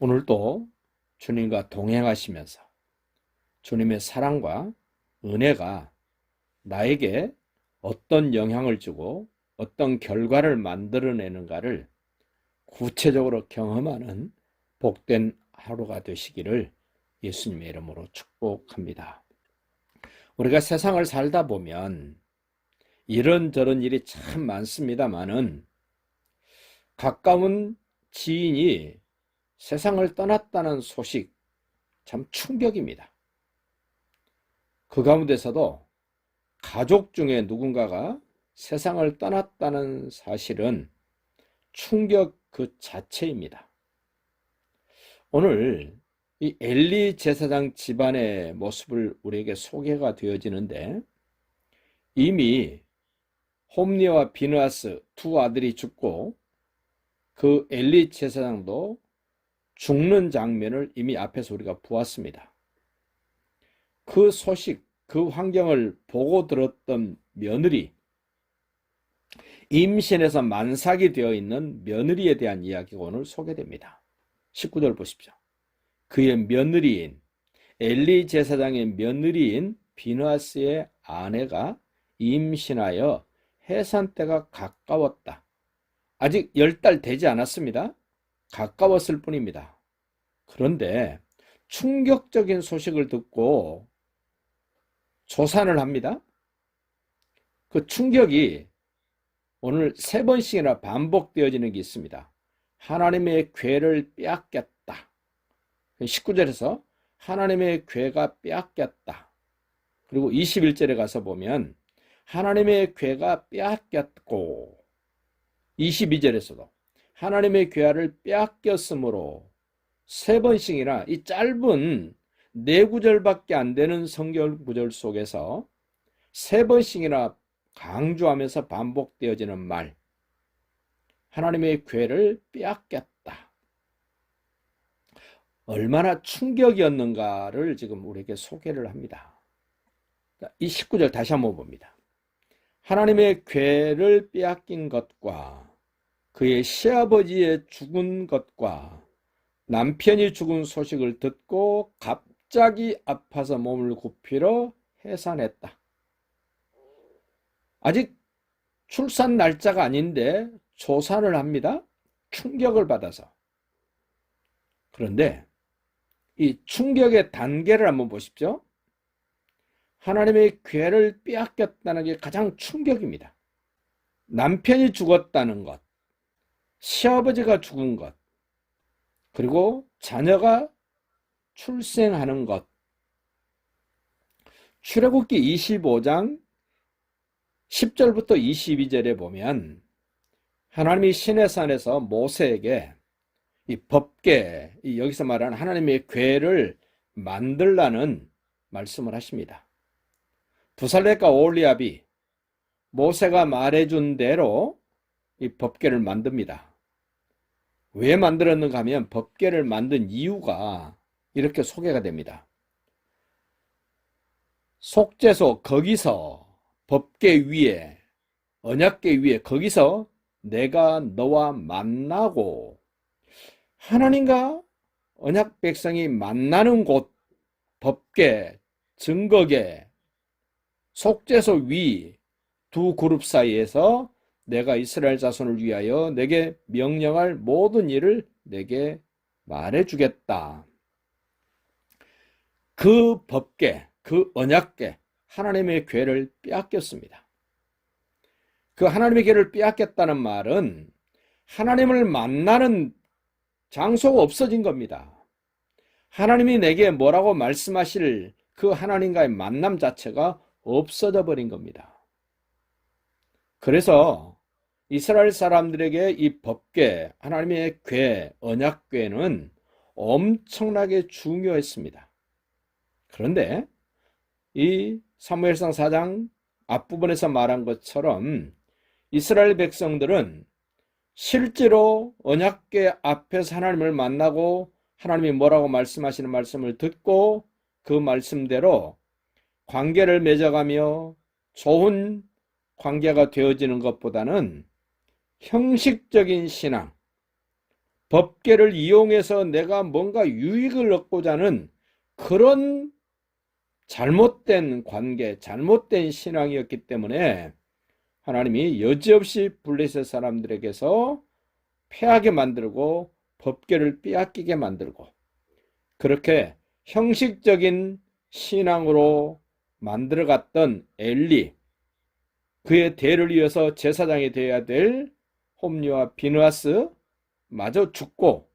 오늘도 주님과 동행하시면서 주님의 사랑과 은혜가 나에게 어떤 영향을 주고 어떤 결과를 만들어내는가를 구체적으로 경험하는 복된 하루가 되시기를 예수님의 이름으로 축복합니다. 우리가 세상을 살다 보면 이런저런 일이 참 많습니다만은 가까운 지인이 세상을 떠났다는 소식 참 충격입니다. 그 가운데서도 가족 중에 누군가가 세상을 떠났다는 사실은 충격 그 자체입니다. 오늘 이 엘리 제사장 집안의 모습을 우리에게 소개가 되어지는데 이미 홈리와 비느하스 두 아들이 죽고 그 엘리 제사장도 죽는 장면을 이미 앞에서 우리가 보았습니다. 그 소식, 그 환경을 보고 들었던 며느리, 임신해서 만삭이 되어 있는 며느리에 대한 이야기가 오늘 소개됩니다. 19절 보십시오. 그의 며느리인 엘리 제사장의 며느리인 비느하스의 아내가 임신하여 해산 때가 가까웠다. 아직 10달 되지 않았습니다. 가까웠을 뿐입니다. 그런데 충격적인 소식을 듣고 조산을 합니다. 그 충격이 오늘 3번씩이나 반복되어지는 게 있습니다. 하나님의 궤를 빼앗겼다. 19절에서 하나님의 궤가 빼앗겼다. 그리고 21절에 가서 보면 하나님의 궤가 빼앗겼고 22절에서도 하나님의 궤를 빼앗겼으므로 3번씩이나 이 짧은 4구절밖에 안 되는 성경 구절 속에서 3번씩이나 강조하면서 반복되어지는 말, 하나님의 궤를 빼앗겼다. 얼마나 충격이었는가를 지금 우리에게 소개를 합니다. 이 19절 다시 한번 봅니다. 하나님의 궤를 빼앗긴 것과 그의 시아버지의 죽은 것과 남편이 죽은 소식을 듣고 갑자기 아파서 몸을 굽히러 해산했다. 아직 출산 날짜가 아닌데 조산을 합니다. 충격을 받아서. 그런데 이 충격의 단계를 한번 보십시오. 하나님의 궤를 빼앗겼다는 게 가장 충격입니다. 남편이 죽었다는 것, 시아버지가 죽은 것, 그리고 자녀가 출생하는 것. 출애굽기 25장 10절부터 22절에 보면 하나님이 시내산에서 모세에게 이 법궤, 여기서 말하는 하나님의 궤를 만들라는 말씀을 하십니다. 부살렙과 오홀리압이 모세가 말해준 대로 이 법궤를 만듭니다. 왜 만들었는가 하면 법궤를 만든 이유가 이렇게 소개가 됩니다. 속죄소 거기서 법궤 위에 언약궤 위에 거기서 내가 너와 만나고 하나님과 언약 백성이 만나는 곳 법궤, 증거궤, 속죄소 위 두 그룹 사이에서 내가 이스라엘 자손을 위하여 내게 명령할 모든 일을 내게 말해주겠다. 그 법궤, 그 언약궤, 하나님의 궤를 빼앗겼습니다. 그 하나님의 궤를 빼앗겼다는 말은 하나님을 만나는 장소가 없어진 겁니다. 하나님이 내게 뭐라고 말씀하실 그 하나님과의 만남 자체가 없어져 버린 겁니다. 그래서 이스라엘 사람들에게 이 법궤, 하나님의 궤, 언약궤는 엄청나게 중요했습니다. 그런데 이 사무엘상 4장 앞부분에서 말한 것처럼 이스라엘 백성들은 실제로 언약궤 앞에서 하나님을 만나고 하나님이 뭐라고 말씀하시는 말씀을 듣고 그 말씀대로 관계를 맺어가며 좋은 관계가 되어지는 것보다는 형식적인 신앙, 법궤를 이용해서 내가 뭔가 유익을 얻고자 하는 그런 잘못된 관계, 잘못된 신앙이었기 때문에 하나님이 여지없이 블레셋 사람들에게서 패하게 만들고 법궤를 빼앗기게 만들고 그렇게 형식적인 신앙으로 만들어갔던 엘리, 그의 대를 이어서 제사장이 되어야 될 홈리와 비느하스 마저 죽고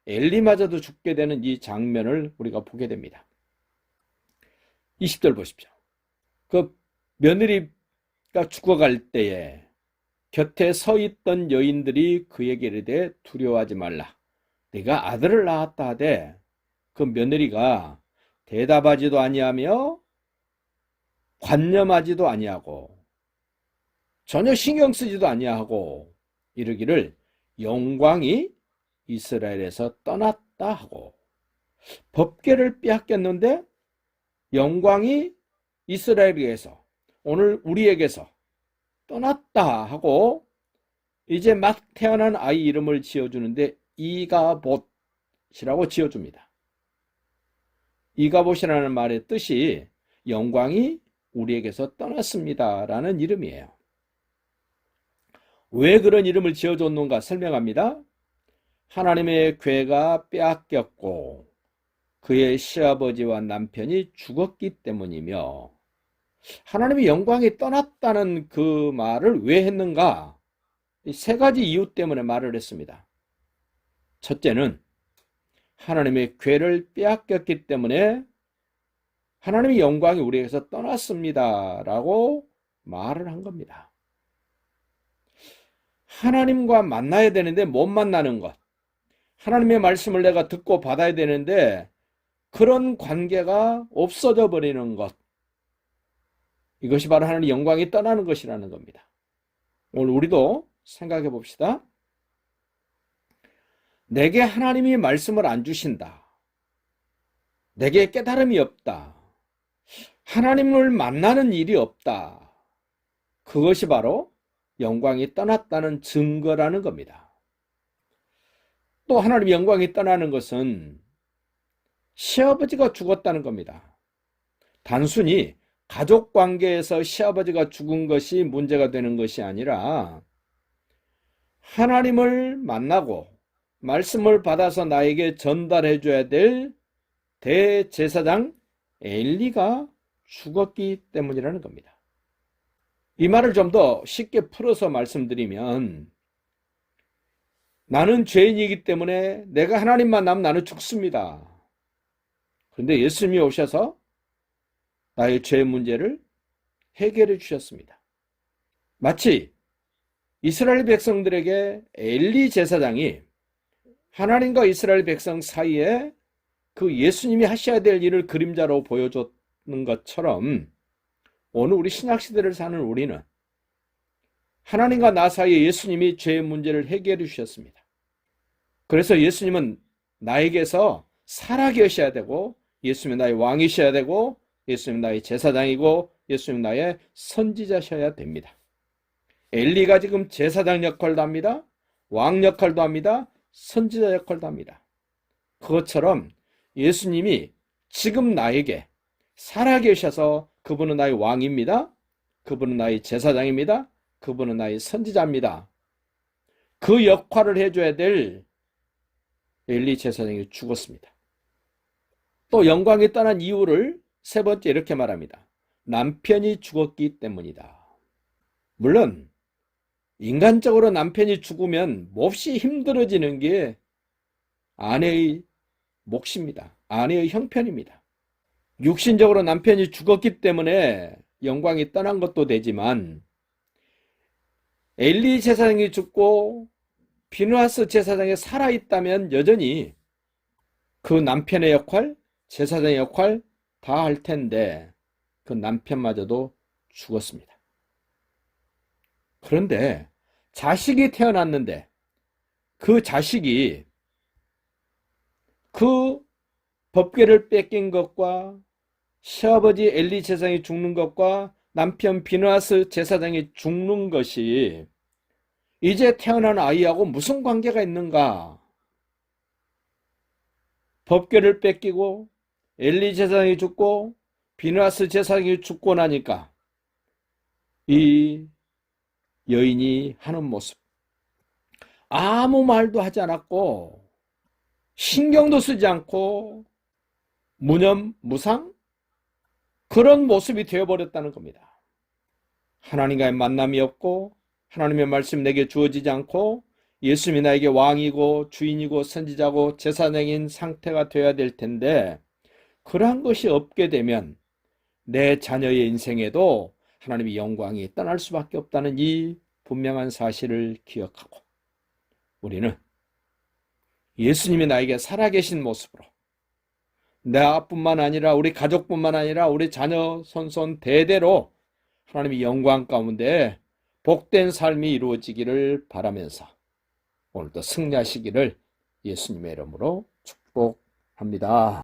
엘리마저도 죽게 되는 이 장면을 우리가 보게 됩니다. 20절 보십시오. 그 며느리가 죽어갈 때에 곁에 서 있던 여인들이 그에게 이르되 두려워하지 말라. 네가 아들을 낳았다 하되 그 며느리가 대답하지도 아니하며 관념하지도 아니하고 전혀 신경 쓰지도 아니하고 이르기를 영광이 이스라엘에서 떠났다 하고, 법궤를 빼앗겼는데 영광이 이스라엘에게서, 오늘 우리에게서 떠났다 하고 이제 막 태어난 아이 이름을 지어주는데 이가봇이라고 지어줍니다. 이가봇이라는 말의 뜻이 영광이 우리에게서 떠났습니다 라는 이름이에요. 왜 그런 이름을 지어줬는가 설명합니다. 하나님의 궤가 빼앗겼고 그의 시아버지와 남편이 죽었기 때문이며, 하나님의 영광이 떠났다는 그 말을 왜 했는가? 세 가지 이유 때문에 말을 했습니다. 첫째는 하나님의 궤를 빼앗겼기 때문에 하나님의 영광이 우리에게서 떠났습니다 라고 말을 한 겁니다. 하나님과 만나야 되는데 못 만나는 것, 하나님의 말씀을 내가 듣고 받아야 되는데 그런 관계가 없어져 버리는 것, 이것이 바로 하나님의 영광이 떠나는 것이라는 겁니다. 오늘 우리도 생각해 봅시다. 내게 하나님이 말씀을 안 주신다, 내게 깨달음이 없다, 하나님을 만나는 일이 없다, 그것이 바로 영광이 떠났다는 증거라는 겁니다. 또 하나님의 영광이 떠나는 것은 시아버지가 죽었다는 겁니다. 단순히 가족관계에서 시아버지가 죽은 것이 문제가 되는 것이 아니라 하나님을 만나고 말씀을 받아서 나에게 전달해 줘야 될 대제사장 엘리가 죽었기 때문이라는 겁니다. 이 말을 좀 더 쉽게 풀어서 말씀드리면, 나는 죄인이기 때문에 내가 하나님 만나면 나는 죽습니다. 그런데 예수님이 오셔서 나의 죄 문제를 해결해 주셨습니다. 마치 이스라엘 백성들에게 엘리 제사장이 하나님과 이스라엘 백성 사이에 그 예수님이 하셔야 될 일을 그림자로 보여줬는 것처럼, 오늘 우리 신약시대를 사는 우리는 하나님과 나 사이에 예수님이 죄의 문제를 해결해 주셨습니다. 그래서 예수님은 나에게서 살아계셔야 되고, 예수님은 나의 왕이셔야 되고, 예수님은 나의 제사장이고, 예수님은 나의 선지자셔야 됩니다. 엘리가 지금 제사장 역할도 합니다, 왕 역할도 합니다, 선지자 역할도 합니다. 그것처럼 예수님이 지금 나에게 살아계셔서 그분은 나의 왕입니다, 그분은 나의 제사장입니다, 그분은 나의 선지자입니다. 그 역할을 해줘야 될 엘리 제사장이 죽었습니다. 또 영광이 떠난 이유를 세 번째 이렇게 말합니다. 남편이 죽었기 때문이다. 물론 인간적으로 남편이 죽으면 몹시 힘들어지는 게 아내의 몫입니다. 아내의 형편입니다. 육신적으로 남편이 죽었기 때문에 영광이 떠난 것도 되지만, 엘리 제사장이 죽고 비느하스 제사장이 살아있다면 여전히 그 남편의 역할, 제사장의 역할 다 할 텐데 그 남편마저도 죽었습니다. 그런데 자식이 태어났는데 그 자식이 그 법궤를 뺏긴 것과 시아버지 엘리 제사장이 죽는 것과 남편 비느하스 제사장이 죽는 것이 이제 태어난 아이하고 무슨 관계가 있는가? 법궤를 뺏기고 엘리 제사장이 죽고 비느하스 제사장이 죽고 나니까 이 여인이 하는 모습, 아무 말도 하지 않았고 신경도 쓰지 않고 무념무상 그런 모습이 되어버렸다는 겁니다. 하나님과의 만남이 없고 하나님의 말씀 내게 주어지지 않고 예수님이 나에게 왕이고 주인이고 선지자고 제사장인 상태가 되어야 될 텐데, 그러한 것이 없게 되면 내 자녀의 인생에도 하나님의 영광이 떠날 수밖에 없다는 이 분명한 사실을 기억하고, 우리는 예수님이 나에게 살아계신 모습으로 나뿐만 아니라 우리 가족뿐만 아니라 우리 자녀 손손 대대로 하나님의 영광 가운데 복된 삶이 이루어지기를 바라면서 오늘도 승리하시기를 예수님의 이름으로 축복합니다.